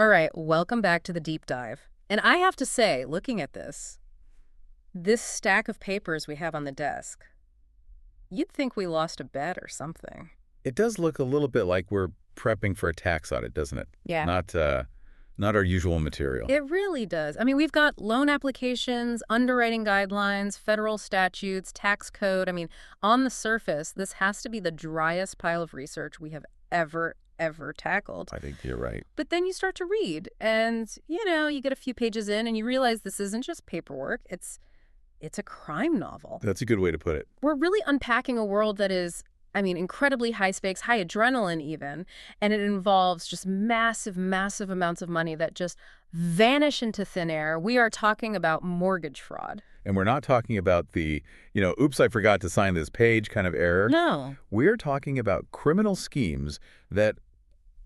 All right, welcome back to the deep dive. And I have to say, looking at this stack of papers we have on the desk, you'd think we lost a bet or something. It does look a little bit like we're prepping for a tax audit, doesn't it? Yeah. Not our usual material. It really does. I mean, we've got loan applications, underwriting guidelines, federal statutes, tax code. I mean, on the surface, this has to be the driest pile of research we have ever tackled. I think you're right. But then you start to read and, you get a few pages in and you realize this isn't just paperwork. It's a crime novel. That's a good way to put it. We're really unpacking a world that is, incredibly high stakes, high adrenaline even, and it involves just massive amounts of money that just vanish into thin air. We are talking about mortgage fraud. And we're not talking about the, oops, I forgot to sign this page kind of error. No. We're talking about criminal schemes that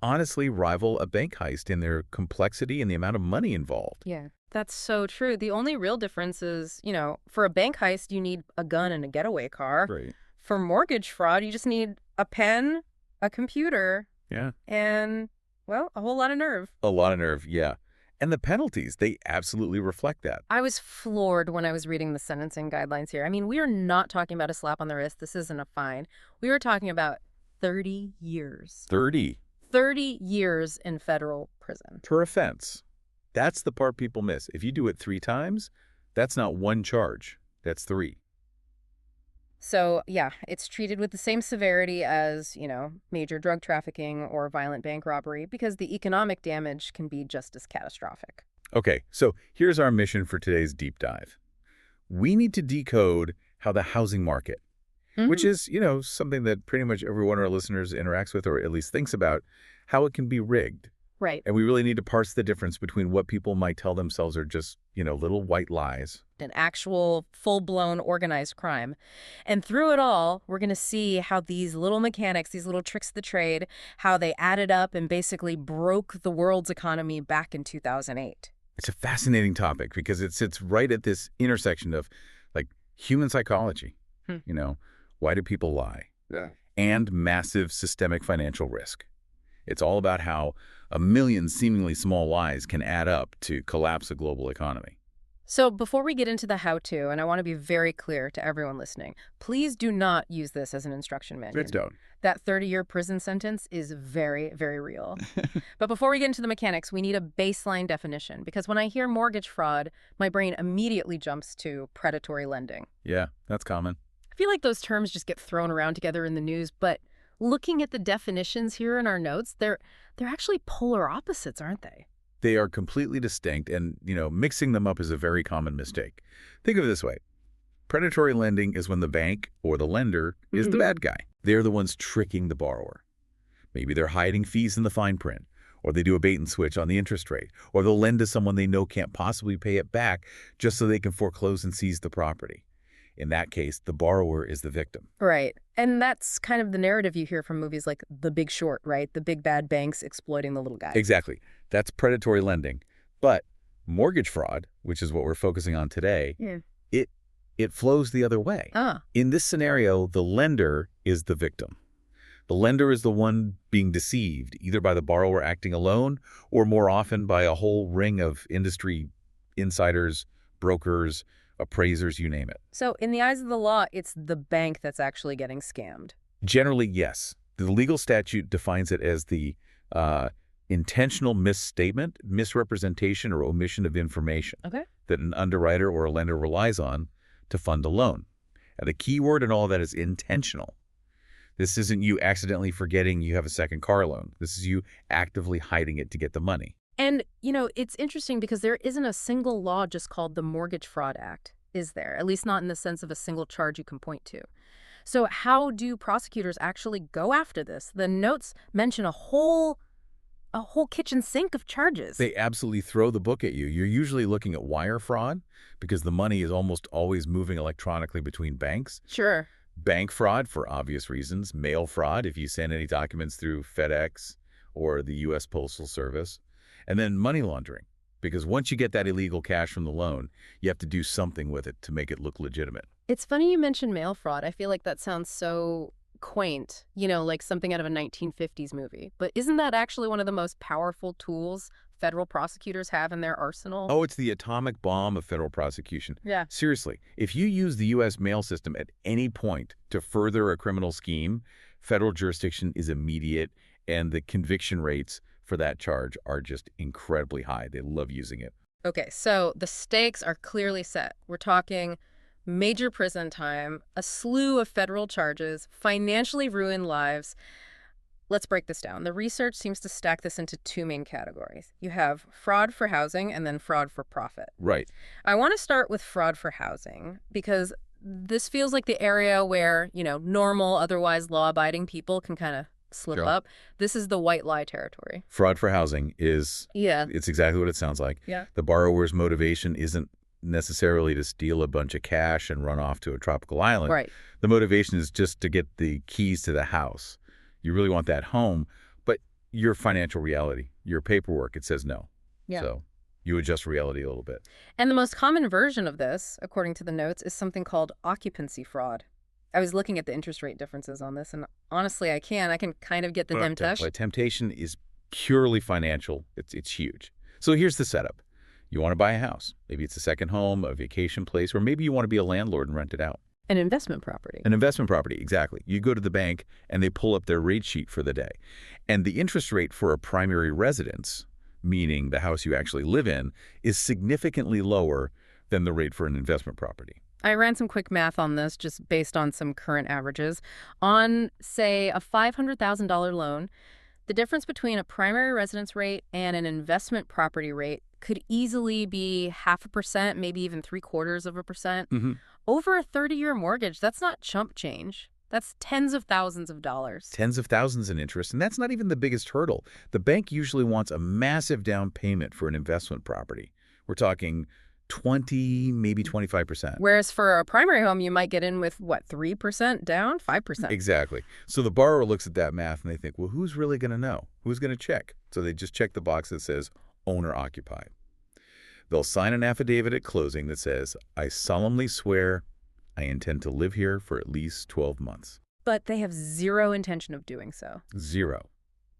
honestly rival a bank heist in their complexity and the amount of money involved. Yeah, that's so true. The only real difference is, for a bank heist, you need a gun and a getaway car. Right. For mortgage fraud, you just need a pen, a computer, Yeah. and, well, a whole lot of nerve. A lot of nerve, yeah. And the penalties, they absolutely reflect that. I was floored when I was reading the sentencing guidelines here. I mean, we are not talking about a slap on the wrist. This isn't a fine. We are talking about 30 years. 30. 30 years in federal prison. Per offense. That's the part people miss. If you do it 3 times, that's not 1 charge. That's 3. So, yeah, it's treated with the same severity as, major drug trafficking or violent bank robbery because the economic damage can be just as catastrophic. Okay, so here's our mission for today's deep dive. We need to decode how the housing market, which is, something that pretty much every one of our listeners interacts with or at least thinks about, how it can be rigged. Right. And we really need to parse the difference between what people might tell themselves are just, little white lies. An actual full-blown organized crime. And through it all, we're going to see how these little mechanics, these little tricks of the trade, how they added up and basically broke the world's economy back in 2008. It's a fascinating topic because it sits right at this intersection of, human psychology. Why do people lie? Yeah. And massive systemic financial risk. It's all about how a million seemingly small lies can add up to collapse a global economy. So before we get into the how-to, and I want to be very clear to everyone listening, please do not use this as an instruction manual. Please don't. That 30-year prison sentence is very, very real. But before we get into the mechanics, we need a baseline definition, because when I hear mortgage fraud, my brain immediately jumps to predatory lending. Yeah, that's common. I feel like those terms just get thrown around together in the news, but looking at the definitions here in our notes, they're actually polar opposites, aren't they? They are completely distinct, and, mixing them up is a very common mistake. Think of it this way. Predatory lending is when the bank or the lender is the bad guy. They're the ones tricking the borrower. Maybe they're hiding fees in the fine print, or they do a bait and switch on the interest rate, or they'll lend to someone they know can't possibly pay it back just so they can foreclose and seize the property. In that case, the borrower is the victim. Right. And that's kind of the narrative you hear from movies like The Big Short, right? The big bad banks exploiting the little guy. Exactly. That's predatory lending. But mortgage fraud, which is what we're focusing on today, it flows the other way. In this scenario, the lender is the victim. The lender is the one being deceived, either by the borrower acting alone or more often by a whole ring of industry insiders, brokers, appraisers, you name it. So in the eyes of the law, it's the bank that's actually getting scammed. Generally, yes. The legal statute defines it as the intentional misstatement, misrepresentation, or omission of information that an underwriter or a lender relies on to fund a loan. And the key word in all that is intentional. This isn't you accidentally forgetting you have a second car loan. This is you actively hiding it to get the money. And, it's interesting because there isn't a single law just called the Mortgage Fraud Act, is there? At least not in the sense of a single charge you can point to. So how do prosecutors actually go after this? The notes mention a whole kitchen sink of charges. They absolutely throw the book at you. You're usually looking at wire fraud because the money is almost always moving electronically between banks. Sure. Bank fraud for obvious reasons. Mail fraud if you send any documents through FedEx or the U.S. Postal Service. And then money laundering, because once you get that illegal cash from the loan, you have to do something with it to make it look legitimate. It's funny you mentioned mail fraud. I feel like that sounds so quaint, like something out of a 1950s movie. But isn't that actually one of the most powerful tools federal prosecutors have in their arsenal? Oh, it's the atomic bomb of federal prosecution. Yeah. Seriously, if you use the U.S. mail system at any point to further a criminal scheme, federal jurisdiction is immediate, and the conviction rates for that charge are just incredibly high. They love using it. Okay, so the stakes are clearly set. We're talking major prison time, a slew of federal charges, financially ruined lives. Let's break this down. The research seems to stack this into two main categories. You have fraud for housing and then fraud for profit. Right. I want to start with fraud for housing because this feels like the area where, normal, otherwise law-abiding people can kind of slip Sure. up. This is the white lie territory. Fraud for housing is, Yeah. it's exactly what it sounds like. Yeah. The borrower's motivation isn't necessarily to steal a bunch of cash and run off to a tropical island. Right. The motivation is just to get the keys to the house. You really want that home, but your financial reality, your paperwork, it says no. Yeah. So you adjust reality a little bit. And the most common version of this, according to the notes, is something called occupancy fraud. I was looking at the interest rate differences on this, and honestly, I can kind of get the temptation. Temptation is purely financial. It's huge. So here's the setup. You want to buy a house. Maybe it's a second home, a vacation place, or maybe you want to be a landlord and rent it out. An investment property. An investment property, exactly. You go to the bank and they pull up their rate sheet for the day. And the interest rate for a primary residence, meaning the house you actually live in, is significantly lower than the rate for an investment property. I ran some quick math on this just based on some current averages. On, say, a $500,000 loan, the difference between a primary residence rate and an investment property rate could easily be 0.5%, maybe even 0.75%. Mm-hmm. Over a 30-year mortgage, that's not chump change. That's tens of thousands of dollars. Tens of thousands in interest, and that's not even the biggest hurdle. The bank usually wants a massive down payment for an investment property. We're talking 20, maybe 25%. Whereas for a primary home, you might get in with, 3% down, 5%? Exactly. So the borrower looks at that math and they think, well, who's really going to know? Who's going to check? So they just check the box that says owner occupied. They'll sign an affidavit at closing that says, I solemnly swear I intend to live here for at least 12 months. But they have zero intention of doing so. Zero.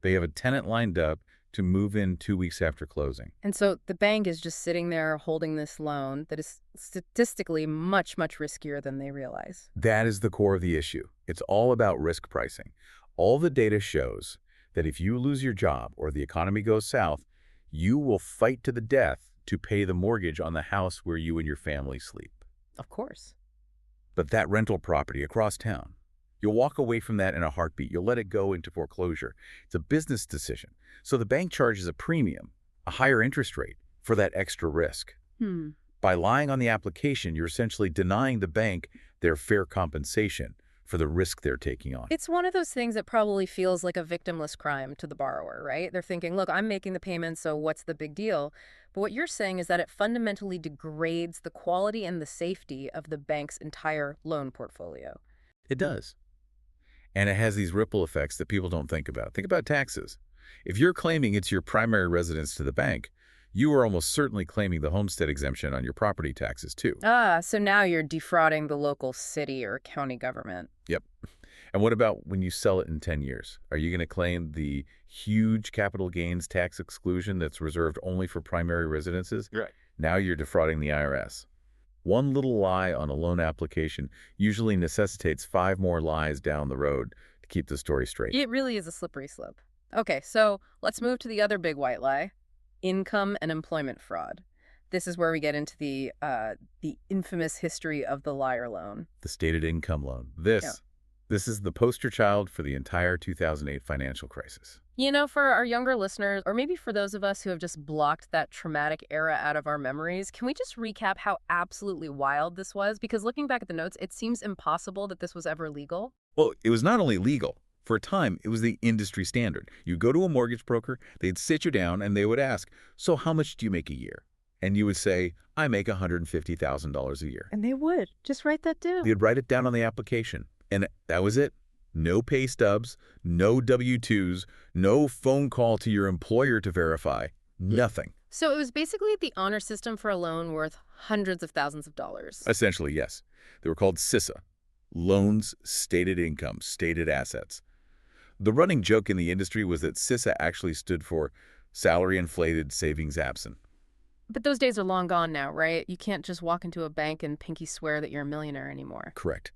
They have a tenant lined up to move in 2 weeks after closing. And so the bank is just sitting there holding this loan that is statistically much, much riskier than they realize. That is the core of the issue. It's all about risk pricing. All the data shows that if you lose your job or the economy goes south, you will fight to the death to pay the mortgage on the house where you and your family sleep. Of course. But that rental property across town, you'll walk away from that in a heartbeat. You'll let it go into foreclosure. It's a business decision. So the bank charges a premium, a higher interest rate, for that extra risk. By lying on the application, you're essentially denying the bank their fair compensation for the risk they're taking on. It's one of those things that probably feels like a victimless crime to the borrower, right? They're thinking, look, I'm making the payment, so what's the big deal? But what you're saying is that it fundamentally degrades the quality and the safety of the bank's entire loan portfolio. It does. And it has these ripple effects that people don't think about. Think about taxes. If you're claiming it's your primary residence to the bank, you are almost certainly claiming the homestead exemption on your property taxes too. So now you're defrauding the local city or county government. Yep. And what about when you sell it in 10 years? Are you going to claim the huge capital gains tax exclusion that's reserved only for primary residences? Right. Now you're defrauding the IRS. One little lie on a loan application usually necessitates 5 more lies down the road to keep the story straight. It really is a slippery slope. Okay, so let's move to the other big white lie, income and employment fraud. This is where we get into the infamous history of the liar loan. The stated income loan. This is the poster child for the entire 2008 financial crisis. For our younger listeners, or maybe for those of us who have just blocked that traumatic era out of our memories, can we just recap how absolutely wild this was? Because looking back at the notes, it seems impossible that this was ever legal. Well, it was not only legal. For a time, it was the industry standard. You go to a mortgage broker, they'd sit you down, and they would ask, so how much do you make a year? And you would say, I make $150,000 a year. And they would. Just write that down. They'd write it down on the application. And that was it. No pay stubs, no W-2s, no phone call to your employer to verify. Nothing. So it was basically the honor system for a loan worth hundreds of thousands of dollars. Essentially, yes. They were called SISA. Loans, stated income, stated assets. The running joke in the industry was that SISA actually stood for Salary inflated, savings absent. But those days are long gone now, right? You can't just walk into a bank and pinky swear that you're a millionaire anymore. Correct.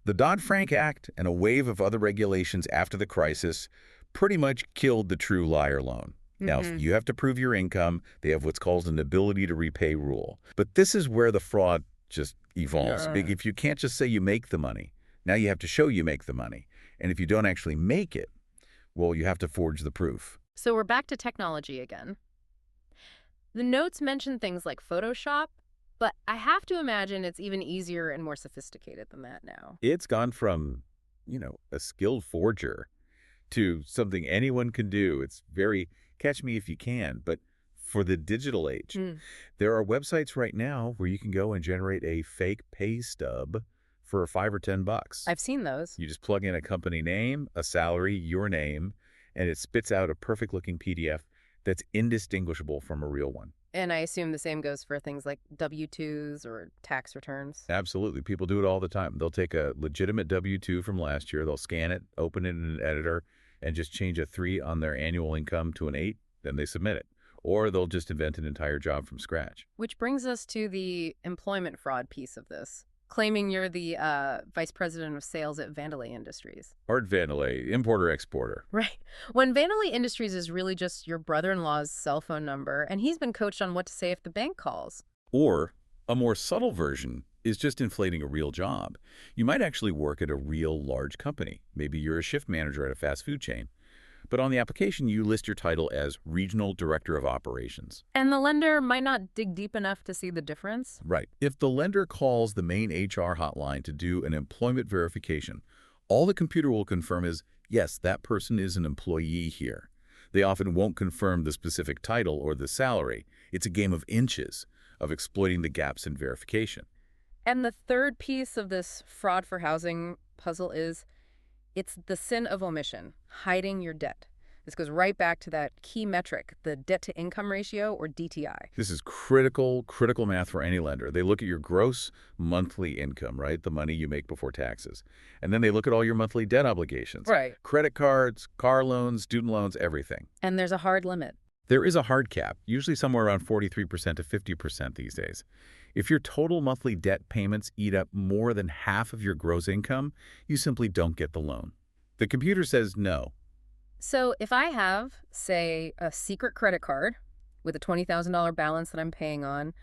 The Dodd-Frank Act and a wave of other regulations after the crisis pretty much killed the true liar loan. Now, if you have to prove your income, they have what's called an ability to repay rule. But this is where the fraud just evolves. If you can't just say you make the money, now you have to show you make the money. And if you don't actually make it, well, you have to forge the proof. So we're back to technology again. The notes mention things like Photoshop, but I have to imagine it's even easier and more sophisticated than that now. It's gone from, a skilled forger to something anyone can do. It's very catch me if you can, but for the digital age. There are websites right now where you can go and generate a fake pay stub for $5 or $10. I've seen those. You just plug in a company name, a salary, your name, and it spits out a perfect-looking PDF that's indistinguishable from a real one. And I assume the same goes for things like W-2s or tax returns. Absolutely. People do it all the time. They'll take a legitimate W-2 from last year, they'll scan it, open it in an editor, and just change a 3 on their annual income to an 8, then they submit it. Or they'll just invent an entire job from scratch. Which brings us to the employment fraud piece of this, claiming you're the vice president of sales at Vandelay Industries. Art Vandelay, importer-exporter. Right. When Vandelay Industries is really just your brother-in-law's cell phone number, and he's been coached on what to say if the bank calls. Or a more subtle version is just inflating a real job. You might actually work at a real large company. Maybe you're a shift manager at a fast food chain. But on the application, you list your title as Regional Director of Operations. And the lender might not dig deep enough to see the difference? Right. If the lender calls the main HR hotline to do an employment verification, all the computer will confirm is, yes, that person is an employee here. They often won't confirm the specific title or the salary. It's a game of inches of exploiting the gaps in verification. And the third piece of this fraud for housing puzzle is it's the sin of omission, hiding your debt. This goes right back to that key metric, the debt-to-income ratio, or DTI. This is critical math for any lender. They look at your gross monthly income, right? The money you make before taxes. And then they look at all your monthly debt obligations. Right. Credit cards, car loans, student loans, everything. And there's a hard limit. There is a hard cap, usually somewhere around 43% to 50% these days. If your total monthly debt payments eat up more than half of your gross income, you simply don't get the loan. The computer says no. So if I have, say, a secret credit card with a $20,000 balance that I'm paying on,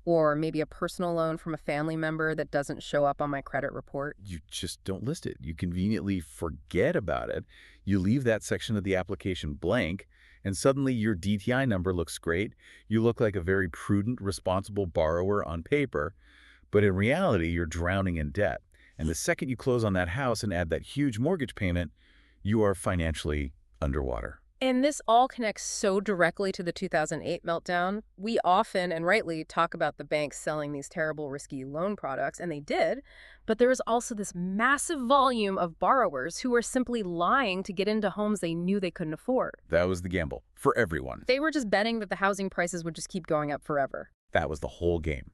or maybe a personal loan from a family member that doesn't show up on my credit report. You just don't list it. You conveniently forget about it. You leave that section of the application blank, and suddenly your DTI number looks great. You look like a very prudent, responsible borrower on paper, but in reality, you're drowning in debt. And the second you close on that house and add that huge mortgage payment, you are financially underwater. And this all connects so directly to the 2008 meltdown. We often, and rightly, talk about the banks selling these terrible, risky loan products, and they did. But there is also this massive volume of borrowers who were simply lying to get into homes they knew they couldn't afford. That was the gamble for everyone. They were just betting that the housing prices would just keep going up forever. That was the whole game.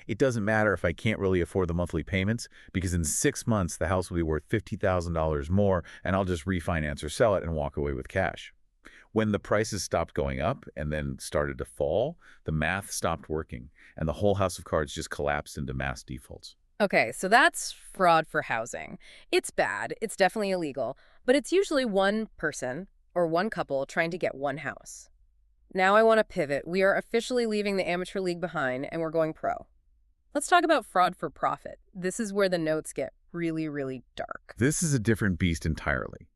It doesn't matter if I can't really afford the monthly payments, because in 6 months, the house will be worth $50,000 more, and I'll just refinance or sell it and walk away with cash. When the prices stopped going up and then started to fall, the math stopped working, and the whole house of cards just collapsed into mass defaults. Okay, so that's fraud for housing. It's bad, it's definitely illegal, but it's usually one person or one couple trying to get one house. Now I want to pivot. We are officially leaving the amateur league behind, and we're going pro. Let's talk about fraud for profit. This is where the notes get really, really dark. This is a different beast entirely.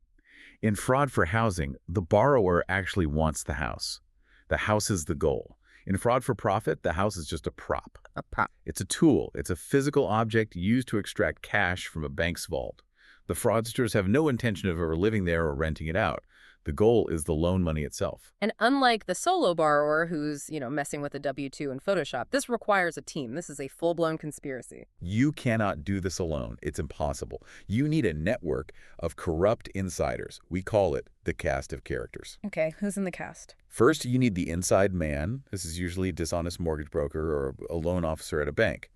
In fraud for housing, the borrower actually wants the house. The house is the goal. In fraud for profit, the house is just a prop. A prop. It's a tool. It's a physical object used to extract cash from a bank's vault. The fraudsters have no intention of ever living there or renting it out. The goal is the loan money itself. And unlike the solo borrower who's, messing with a W-2 in Photoshop, this requires a team. This is a full-blown conspiracy. You cannot do this alone. It's impossible. You need a network of corrupt insiders. We call it the cast of characters. Okay, who's in the cast? First, you need the inside man. This is usually a dishonest mortgage broker or a loan officer at a bank.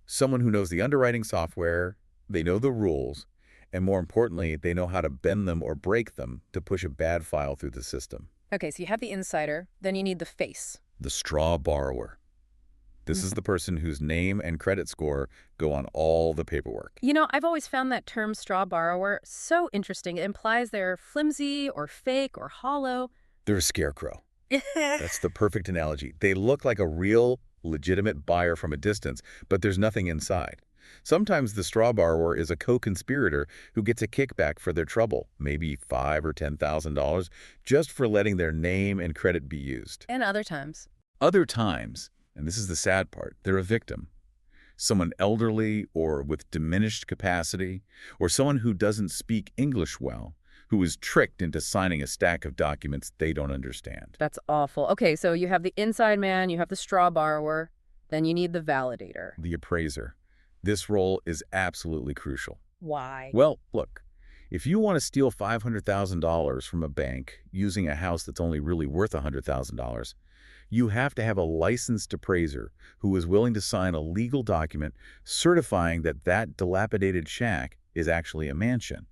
Someone who knows the underwriting software, they know the rules, and more importantly, they know how to bend them or break them to push a bad file through the system. Okay, so you have the insider, then you need the face. The straw borrower. This is the person whose name and credit score go on all the paperwork. You know, I've always found that term straw borrower so interesting. It implies they're flimsy or fake or hollow. They're a scarecrow. That's the perfect analogy. They look like a real, legitimate buyer from a distance, but there's nothing inside. Sometimes the straw borrower is a co-conspirator who gets a kickback for their trouble, maybe $5,000 or $10,000, just for letting their name and credit be used. And other times. Other times, and this is the sad part, they're a victim. Someone elderly or with diminished capacity, or someone who doesn't speak English well, who is tricked into signing a stack of documents they don't understand. That's awful. Okay, so you have the inside man, you have the straw borrower, then you need the validator. The appraiser. This role is absolutely crucial. Why? Well, look, if you want to steal $500,000 from a bank using a house that's only really worth $100,000, you have to have a licensed appraiser who is willing to sign a legal document certifying that that dilapidated shack is actually a mansion.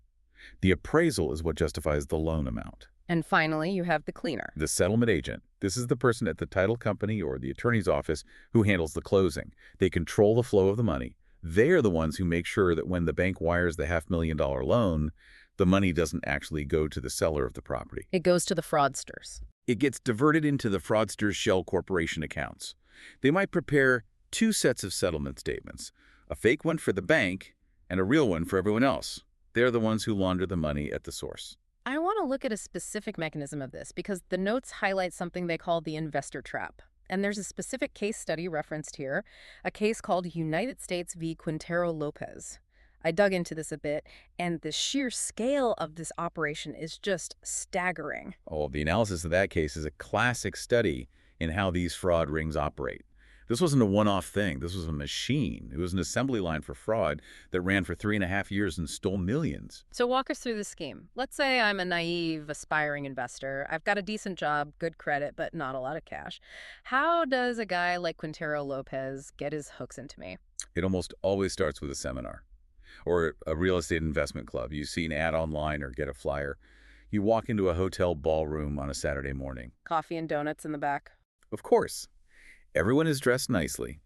The appraisal is what justifies the loan amount. And finally, you have the cleaner. The settlement agent. This is the person at the title company or the attorney's office who handles the closing. They control the flow of the money. They are the ones who make sure that when the bank wires the $500,000 loan, the money doesn't actually go to the seller of the property. It goes to the fraudsters. It gets diverted into the fraudster's shell corporation accounts. They might prepare two sets of settlement statements, a fake one for the bank and a real one for everyone else. They're the ones who launder the money at the source. I want to look at a specific mechanism of this because the notes highlight something they call the investor trap. And there's a specific case study referenced here, a case called United States v. Quintero Lopez. I dug into this a bit, and the sheer scale of this operation is just staggering. Oh, the analysis of that case is a classic study in how these fraud rings operate. This wasn't a one-off thing. This was a machine. It was an assembly line for fraud that ran for 3.5 years and stole millions. So walk us through the scheme. Let's say I'm a naive, aspiring investor. I've got a decent job, good credit, but not a lot of cash. How does a guy like Quintero Lopez get his hooks into me? It almost always starts with a seminar or a real estate investment club. You see an ad online or get a flyer. You walk into a hotel ballroom on a Saturday morning. Coffee and donuts in the back. Of course. Everyone is dressed nicely,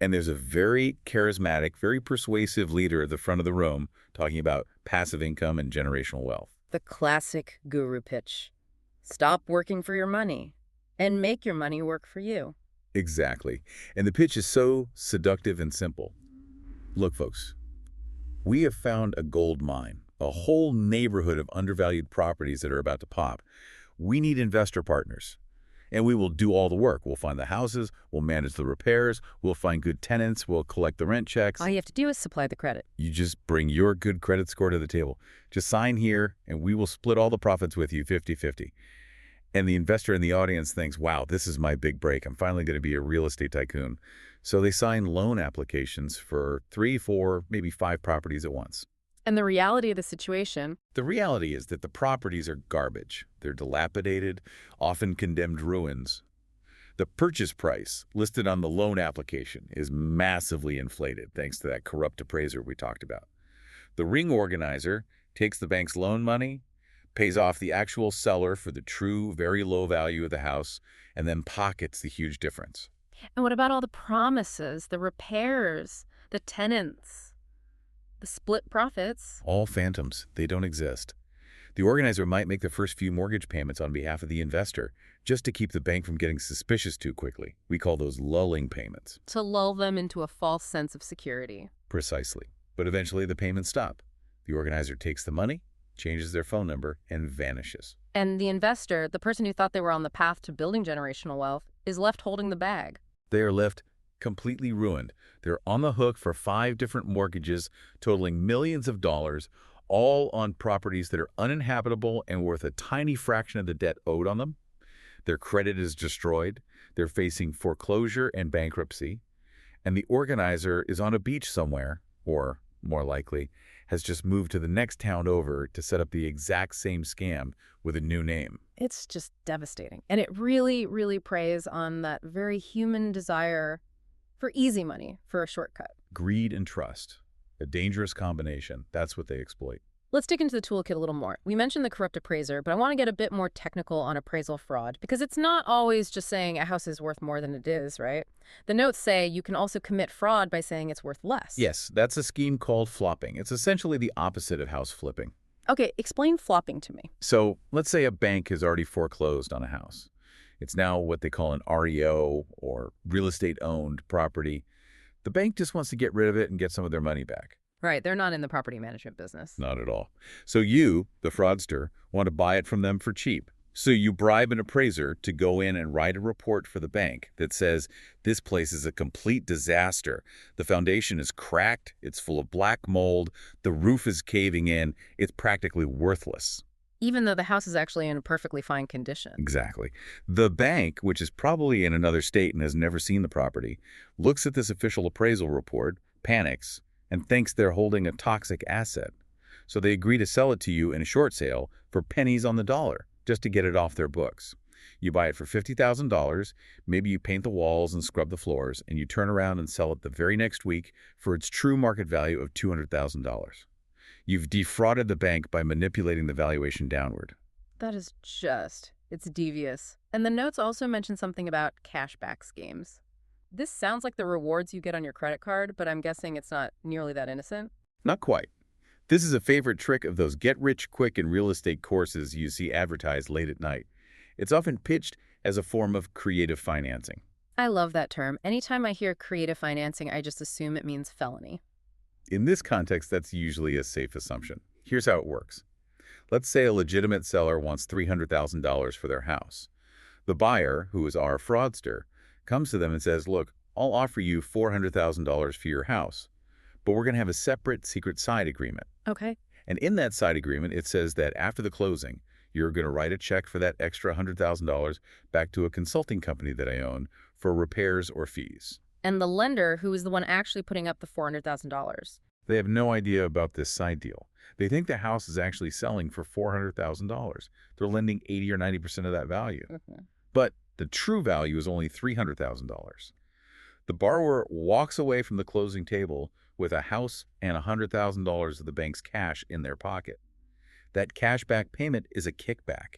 and there's a very charismatic, very persuasive leader at the front of the room talking about passive income and generational wealth. The classic guru pitch. Stop working for your money and make your money work for you. Exactly. And the pitch is so seductive and simple. Look, folks, we have found a gold mine, a whole neighborhood of undervalued properties that are about to pop. We need investor partners. And we will do all the work. We'll find the houses, we'll manage the repairs, we'll find good tenants, we'll collect the rent checks. All you have to do is supply the credit. You just bring your good credit score to the table. Just sign here, and we will split all the profits with you 50-50. And the investor in the audience thinks, wow, this is my big break. I'm finally going to be a real estate tycoon. So they sign loan applications for 3, 4, maybe 5 properties at once. And the reality of the situation. The reality is that the properties are garbage. They're dilapidated, often condemned ruins. The purchase price listed on the loan application is massively inflated thanks to that corrupt appraiser we talked about. The ring organizer takes the bank's loan money, pays off the actual seller for the true, very low value of the house, and then pockets the huge difference. And what about all the promises, the repairs, the tenants? The split profits. All phantoms. They don't exist. The organizer might make the first few mortgage payments on behalf of the investor just to keep the bank from getting suspicious too quickly. We call those lulling payments. To lull them into a false sense of security. Precisely. But eventually the payments stop. The organizer takes the money, changes their phone number, and vanishes. And the investor, the person who thought they were on the path to building generational wealth, is left holding the bag. They are left completely ruined. They're on the hook for 5 different mortgages totaling millions of dollars, all on properties that are uninhabitable and worth a tiny fraction of the debt owed on them. Their credit is destroyed. They're facing foreclosure and bankruptcy. And the organizer is on a beach somewhere, or more likely, has just moved to the next town over to set up the exact same scam with a new name. It's just devastating. And it really, really preys on that very human desire for easy money, for a shortcut. Greed and trust. A dangerous combination. That's what they exploit. Let's dig into the toolkit a little more. We mentioned the corrupt appraiser, but I want to get a bit more technical on appraisal fraud because it's not always just saying a house is worth more than it is, right? The notes say you can also commit fraud by saying it's worth less. Yes, that's a scheme called flopping. It's essentially the opposite of house flipping. Okay, explain flopping to me. So let's say a bank has already foreclosed on a house. It's now what they call an REO, or real estate owned property. The bank just wants to get rid of it and get some of their money back. Right, they're not in the property management business. Not at all. So you, the fraudster, want to buy it from them for cheap. So you bribe an appraiser to go in and write a report for the bank that says, this place is a complete disaster. The foundation is cracked, it's full of black mold, the roof is caving in, it's practically worthless. Even though the house is actually in perfectly fine condition. Exactly. The bank, which is probably in another state and has never seen the property, looks at this official appraisal report, panics, and thinks they're holding a toxic asset. So they agree to sell it to you in a short sale for pennies on the dollar, just to get it off their books. You buy it for $50,000, maybe you paint the walls and scrub the floors, and you turn around and sell it the very next week for its true market value of $200,000. You've defrauded the bank by manipulating the valuation downward. That is it's devious. And the notes also mention something about cashback schemes. This sounds like the rewards you get on your credit card, but I'm guessing it's not nearly that innocent. Not quite. This is a favorite trick of those get-rich-quick in real estate courses you see advertised late at night. It's often pitched as a form of creative financing. I love that term. Anytime I hear creative financing, I just assume it means felony. In this context, that's usually a safe assumption. Here's how it works. Let's say a legitimate seller wants $300,000 for their house. The buyer, who is our fraudster, comes to them and says, look, I'll offer you $400,000 for your house, but we're going to have a separate secret side agreement. Okay. And in that side agreement, it says that after the closing, you're going to write a check for that extra $100,000 back to a consulting company that I own for repairs or fees. And the lender, who is the one actually putting up the $400,000. They have no idea about this side deal. They think the house is actually selling for $400,000. They're lending 80 or 90% of that value. But the true value is only $300,000. The borrower walks away from the closing table with a house and $100,000 of the bank's cash in their pocket. That cashback payment is a kickback.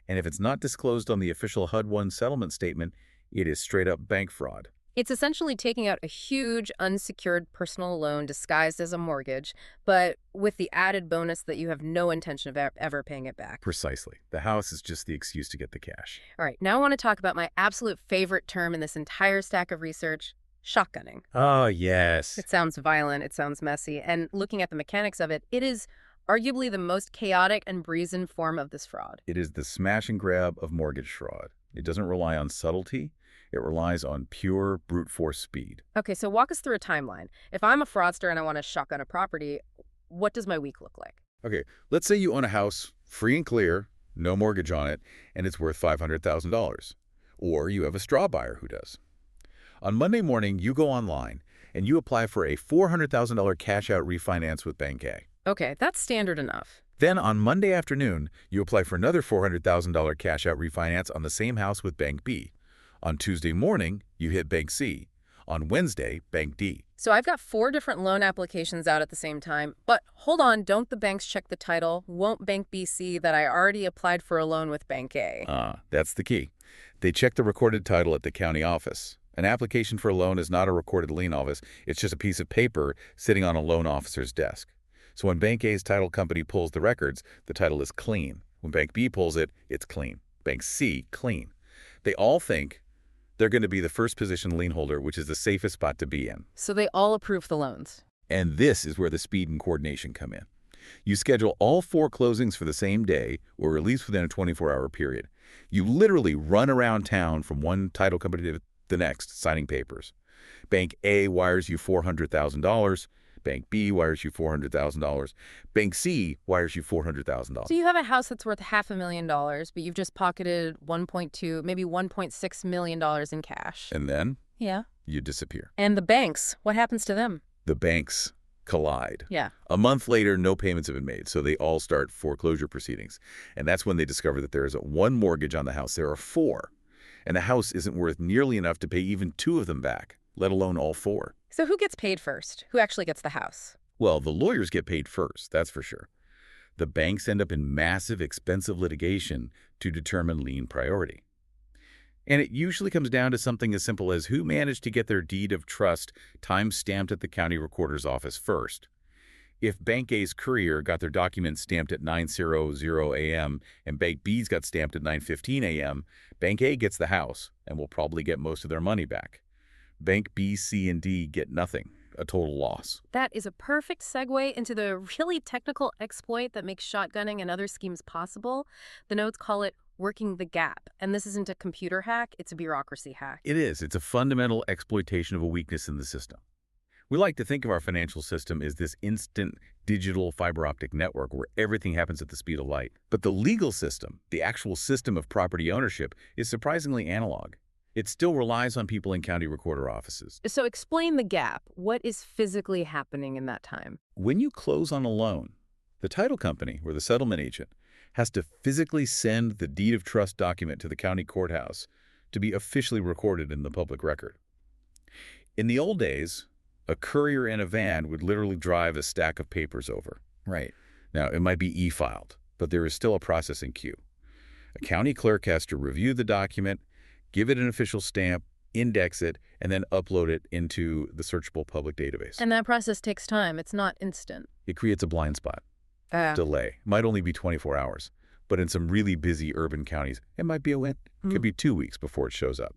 And if it's not disclosed on the official HUD-1 settlement statement, it is straight-up bank fraud. It's essentially taking out a huge unsecured personal loan disguised as a mortgage, but with the added bonus that you have no intention of ever paying it back. Precisely. The house is just the excuse to get the cash. All right, now I want to talk about my absolute favorite term in this entire stack of research, shotgunning. Oh, yes. It sounds violent, it sounds messy, and looking at the mechanics of it, it is arguably the most chaotic and brazen form of this fraud. It is the smash and grab of mortgage fraud. It doesn't rely on subtlety. It relies on pure brute force speed. Okay, so walk us through a timeline. If I'm a fraudster and I want to shotgun a property, what does my week look like? Okay, let's say you own a house, free and clear, no mortgage on it, and it's worth $500,000. Or you have a straw buyer who does. On Monday morning, you go online and you apply for a $400,000 cash-out refinance with Bank A. Okay, that's standard enough. Then on Monday afternoon, you apply for another $400,000 cash-out refinance on the same house with Bank B. On Tuesday morning, you hit Bank C. On Wednesday, Bank D. So I've got 4 different loan applications out at the same time. But hold on, don't the banks check the title? Won't Bank B see that I already applied for a loan with Bank A? That's the key. They check the recorded title at the county office. An application for a loan is not a recorded lien office. It's just a piece of paper sitting on a loan officer's desk. So when Bank A's title company pulls the records, the title is clean. When Bank B pulls it, it's clean. Bank C, clean. They all think they're going to be the first position lien holder, which is the safest spot to be in. So they all approve the loans. And this is where the speed and coordination come in. You schedule all 4 closings for the same day or release within a 24-hour period. You literally run around town from one title company to the next, signing papers. Bank A wires you $400,000. Bank B wires you $400,000. Bank C wires you $400,000. So you have a house that's worth $500,000, but you've just pocketed 1.2, maybe $1.6 million in cash. And then Yeah. you disappear. And the banks, what happens to them? The banks collide. Yeah. A month later, no payments have been made, so they all start foreclosure proceedings. And that's when they discover that there is 1 mortgage on the house. There are 4. And the house isn't worth nearly enough to pay even 2 of them back, let alone all 4. So who gets paid first? Who actually gets the house? Well, the lawyers get paid first, that's for sure. the banks end up in massive, expensive litigation to determine lien priority. And it usually comes down to something as simple as who managed to get their deed of trust time-stamped at the county recorder's office first. If Bank A's courier got their documents stamped at 9:00 a.m. and Bank B's got stamped at 9:15 a.m., Bank A gets the house and will probably get most of their money back. Bank B, C, and D get nothing, a total loss. That is a perfect segue into the really technical exploit that makes shotgunning and other schemes possible. The notes call it working the gap. And this isn't a computer hack, it's a bureaucracy hack. It is. It's a fundamental exploitation of a weakness in the system. We like to think of our financial system as this instant digital fiber optic network where everything happens at the speed of light. But the legal system, the actual system of property ownership, is surprisingly analog. It still relies on people in county recorder offices. So explain the gap. What is physically happening in that time? When you close on a loan, the title company or the settlement agent has to physically send the deed of trust document to the county courthouse to be officially recorded in the public record. In the old days, a courier in a van would literally drive a stack of papers over. Right. Now, it might be e-filed, but there is still a processing queue. A county clerk has to review the document, give it an official stamp, index it, and then upload it into the searchable public database. And that process takes time. It's not instant. It creates a blind spot. Delay. Might only be 24 hours, but in some really busy urban counties, it might be a week. It could be 2 weeks before it shows up.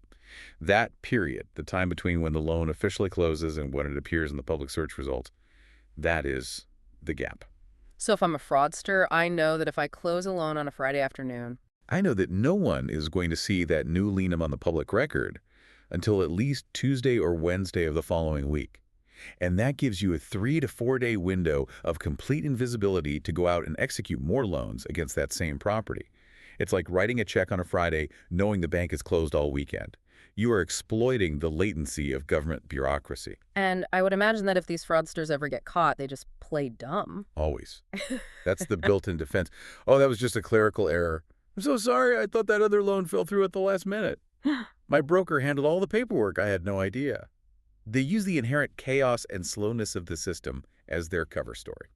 That period, the time between when the loan officially closes and when it appears in the public search results, that is the gap. So if I'm a fraudster, I know that if I close a loan on a Friday afternoon, I know that no one is going to see that new lien on the public record until at least Tuesday or Wednesday of the following week. And that gives you a 3 to 4 day window of complete invisibility to go out and execute more loans against that same property. It's like writing a check on a Friday knowing the bank is closed all weekend. You are exploiting the latency of government bureaucracy. and I would imagine that if these fraudsters ever get caught, they just play dumb. Always. That's the built-in defense. Oh, that was just a clerical error. I'm so sorry. I thought that other loan fell through at the last minute. My broker handled all the paperwork. I had no idea. They use the inherent chaos and slowness of the system as their cover story.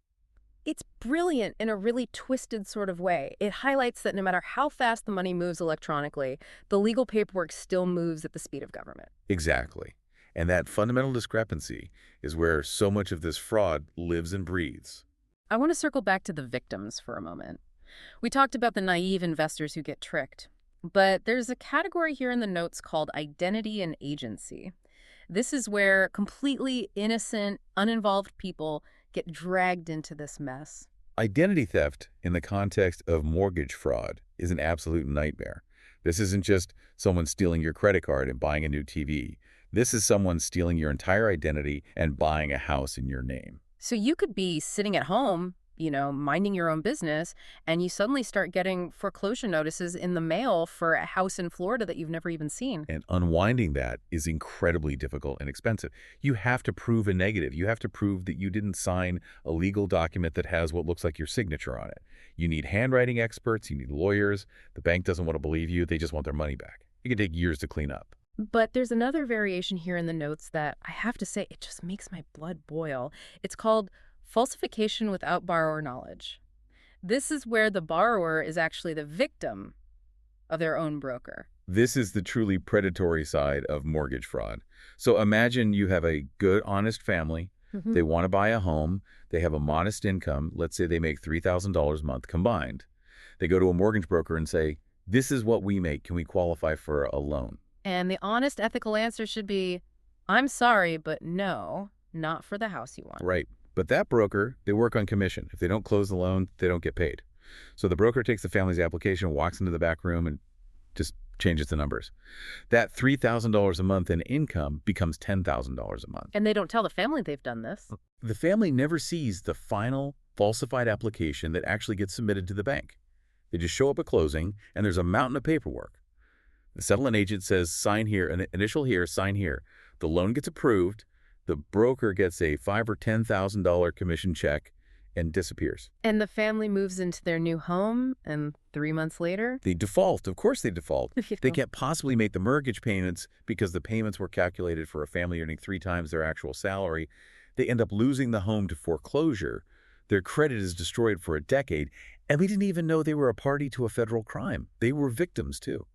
It's brilliant in a really twisted sort of way. It highlights that no matter how fast the money moves electronically, the legal paperwork still moves at the speed of government. Exactly. And that fundamental discrepancy is where so much of this fraud lives and breathes. I want to circle back to the victims for a moment. We talked about the naive investors who get tricked, but there's a category here in the notes called identity and agency. This is where completely innocent, uninvolved people get dragged into this mess. Identity theft in the context of mortgage fraud is an absolute nightmare. This isn't just someone stealing your credit card and buying a new TV. This is someone stealing your entire identity and buying a house in your name. So you could be sitting at home, minding your own business, and you suddenly start getting foreclosure notices in the mail for a house in Florida that you've never even seen. And unwinding that is incredibly difficult and expensive. You have to prove a negative. You have to prove that you didn't sign a legal document that has what looks like your signature on it. You need handwriting experts. You need lawyers. The bank doesn't want to believe you. They just want their money back. It can take years to clean up. But there's another variation here in the notes that I have to say, it just makes my blood boil. It's called falsification without borrower knowledge. This is where the borrower is actually the victim of their own broker. This is the truly predatory side of mortgage fraud. So imagine you have a good, honest family. They want to buy a home. They have a modest income. Let's say they make $3,000 a month combined. They go to a mortgage broker and say, this is what we make. Can we qualify for a loan? And the honest, ethical answer should be, I'm sorry, but no, not for the house you want. Right. But that broker, they work on commission. If they don't close the loan, they don't get paid. So the broker takes the family's application, walks into the back room, and just changes the numbers. That $3,000 a month in income becomes $10,000 a month. And they don't tell the family they've done this. The family never sees the final falsified application that actually gets submitted to the bank. They just show up at closing, and there's a mountain of paperwork. The settlement agent says, sign here, an initial here, sign here. The loan gets approved. The broker gets a $5,000 or $10,000 commission check and disappears. And the family moves into their new home, and 3 months later? They default. Of course they default. They can't possibly make the mortgage payments because the payments were calculated for a family earning 3 times their actual salary. They end up losing the home to foreclosure. Their credit is destroyed for a decade, and we didn't even know they were a party to a federal crime. They were victims, too.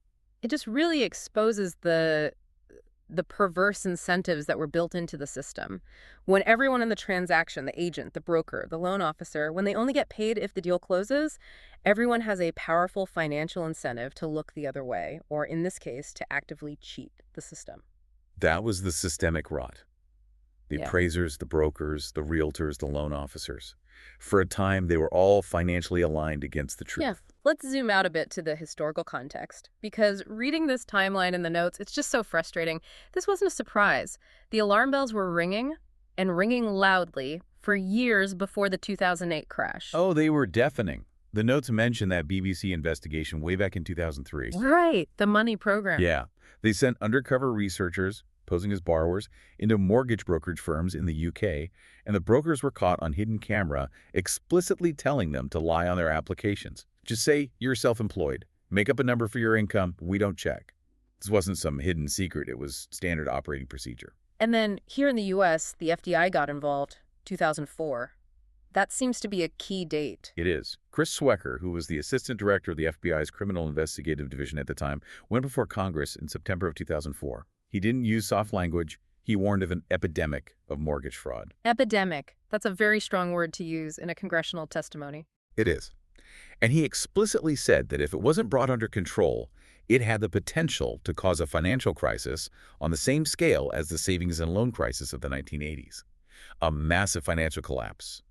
It just really exposes the perverse incentives that were built into the system. When everyone in the transaction, the agent, the broker, the loan officer, when they only get paid if the deal closes, everyone has a powerful financial incentive to look the other way, or in this case, to actively cheat the system. That was the systemic rot. The Yeah. appraisers, the brokers, the realtors, the loan officers. For a time, they were all financially aligned against the truth. Yeah. Let's zoom out a bit to the historical context, because reading this timeline in the notes, it's just so frustrating. This wasn't a surprise. The alarm bells were ringing, and ringing loudly, for years before the 2008 crash. Oh, they were deafening. The notes mention that BBC investigation way back in 2003. Right, the money program. Yeah. They sent undercover researchers, posing as borrowers, into mortgage brokerage firms in the UK, and the brokers were caught on hidden camera explicitly telling them to lie on their applications. Just say you're self-employed. Make up a number for your income. We don't check. This wasn't some hidden secret. It was standard operating procedure. And then here in the U.S., the FBI got involved, 2004. That seems to be a key date. It is. Chris Swecker, who was the assistant director of the FBI's Criminal Investigative Division at the time, went before Congress in September of 2004. He didn't use soft language. He warned of an epidemic of mortgage fraud. Epidemic. That's a very strong word to use in a congressional testimony. It is. And he explicitly said that if it wasn't brought under control, it had the potential to cause a financial crisis on the same scale as the savings and loan crisis of the 1980s. A massive financial collapse.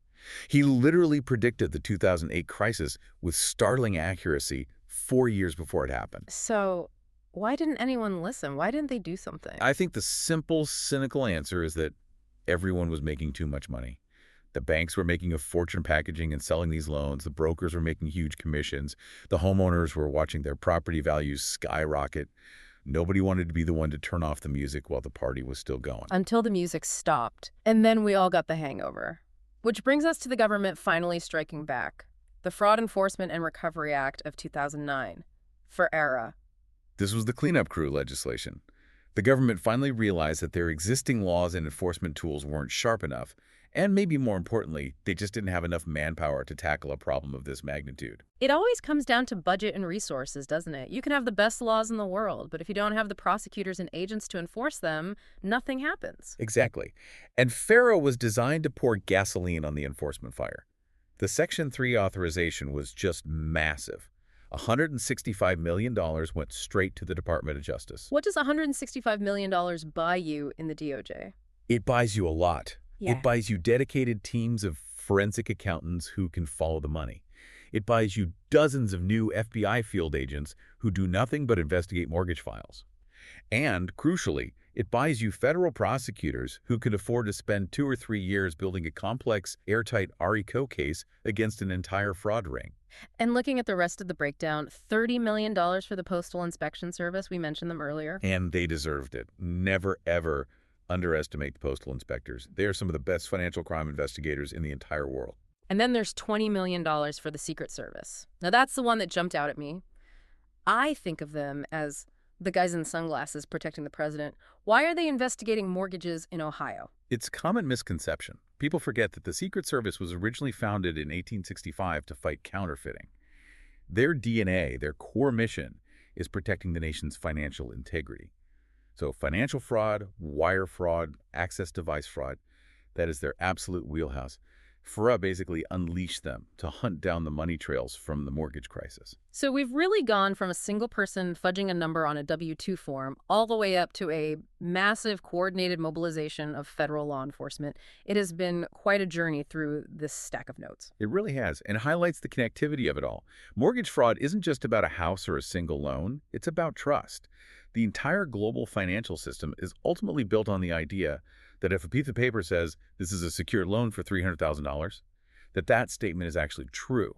He literally predicted the 2008 crisis with startling accuracy 4 years before it happened. So why didn't anyone listen? Why didn't they do something? I think the simple, cynical answer is that everyone was making too much money. The banks were making a fortune packaging and selling these loans. The brokers were making huge commissions. The homeowners were watching their property values skyrocket. Nobody wanted to be the one to turn off the music while the party was still going. Until the music stopped. And then we all got the hangover. Which brings us to the government finally striking back. The Fraud Enforcement and Recovery Act of 2009. For ERA. This was the cleanup crew legislation. The government finally realized that their existing laws and enforcement tools weren't sharp enough, and maybe more importantly, they just didn't have enough manpower to tackle a problem of this magnitude. It always comes down to budget and resources, doesn't it? You can have the best laws in the world, but if you don't have the prosecutors and agents to enforce them, nothing happens. Exactly. And FARA was designed to pour gasoline on the enforcement fire. The Section 3 authorization was just massive. $165 million went straight to the Department of Justice. What does $165 million buy you in the DOJ? It buys you a lot. Yeah. It buys you dedicated teams of forensic accountants who can follow the money. It buys you dozens of new FBI field agents who do nothing but investigate mortgage files. And, crucially, it buys you federal prosecutors who can afford to spend 2 or 3 years building a complex, airtight RICO case against an entire fraud ring. And looking at the rest of the breakdown, $30 million for the Postal Inspection Service, we mentioned them earlier. And they deserved it. Never, ever underestimate the postal inspectors. They are some of the best financial crime investigators in the entire world. And then there's $20 million for the Secret Service. Now that's the one that jumped out at me. I think of them as the guys in sunglasses protecting the president. Why are they investigating mortgages in Ohio? It's a common misconception. People forget that the Secret Service was originally founded in 1865 to fight counterfeiting. Their DNA, their core mission, is protecting the nation's financial integrity. So financial fraud, wire fraud, access device fraud, that is their absolute wheelhouse. FRA basically unleashed them to hunt down the money trails from the mortgage crisis. So we've really gone from a single person fudging a number on a W-2 form all the way up to a massive coordinated mobilization of federal law enforcement. It has been quite a journey through this stack of notes. It really has, and highlights the connectivity of it all. Mortgage fraud isn't just about a house or a single loan. It's about trust. The entire global financial system is ultimately built on the idea that if a piece of paper says this is a secured loan for $300,000, that statement is actually true.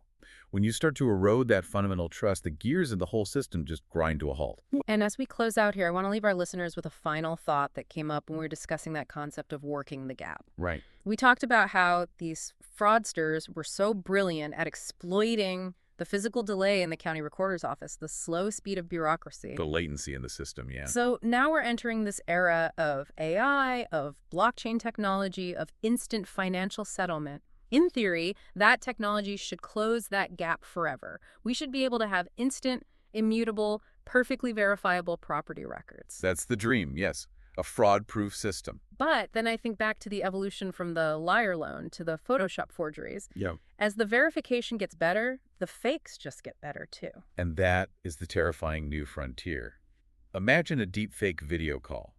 When you start to erode that fundamental trust, the gears of the whole system just grind to a halt. And as we close out here, I want to leave our listeners with a final thought that came up when we were discussing that concept of working the gap. Right. We talked about how these fraudsters were so brilliant at exploiting the physical delay in the county recorder's office, the slow speed of bureaucracy. The latency in the system, yeah. So now we're entering this era of AI, of blockchain technology, of instant financial settlement. In theory, that technology should close that gap forever. We should be able to have instant, immutable, perfectly verifiable property records. That's the dream, yes. A fraud-proof system. But then I think back to the evolution from the liar loan to the Photoshop forgeries. Yeah. As the verification gets better, the fakes just get better too. And that is the terrifying new frontier. Imagine a deepfake video call.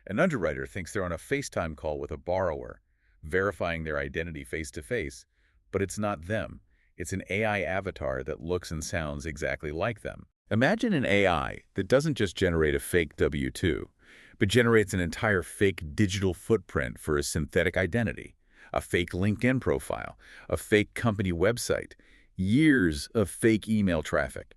An underwriter thinks they're on a FaceTime call with a borrower, verifying their identity face-to-face, but it's not them. It's an AI avatar that looks and sounds exactly like them. Imagine an AI that doesn't just generate a fake W-2, but generates an entire fake digital footprint for a synthetic identity, a fake LinkedIn profile, a fake company website, years of fake email traffic.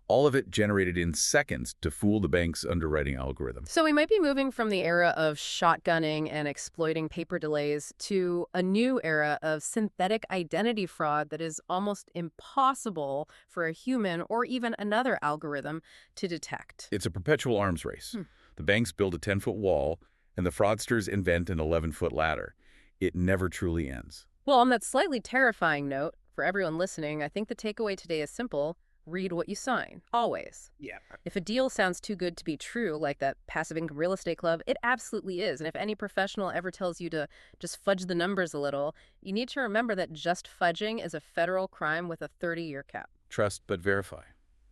All of it generated in seconds to fool the bank's underwriting algorithm. So we might be moving from the era of shotgunning and exploiting paper delays to a new era of synthetic identity fraud that is almost impossible for a human or even another algorithm to detect. It's a perpetual arms race. The banks build a 10-foot wall, and the fraudsters invent an 11-foot ladder. It never truly ends. Well, on that slightly terrifying note, for everyone listening, I think the takeaway today is simple. Read what you sign, always. Yeah. If a deal sounds too good to be true, like that passive income real estate club, it absolutely is. And if any professional ever tells you to just fudge the numbers a little, you need to remember that just fudging is a federal crime with a 30-year cap. Trust but verify.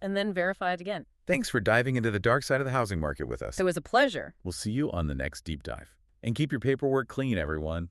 And then verify it again. Thanks for diving into the dark side of the housing market with us. It was a pleasure. We'll see you on the next deep dive. And keep your paperwork clean, everyone.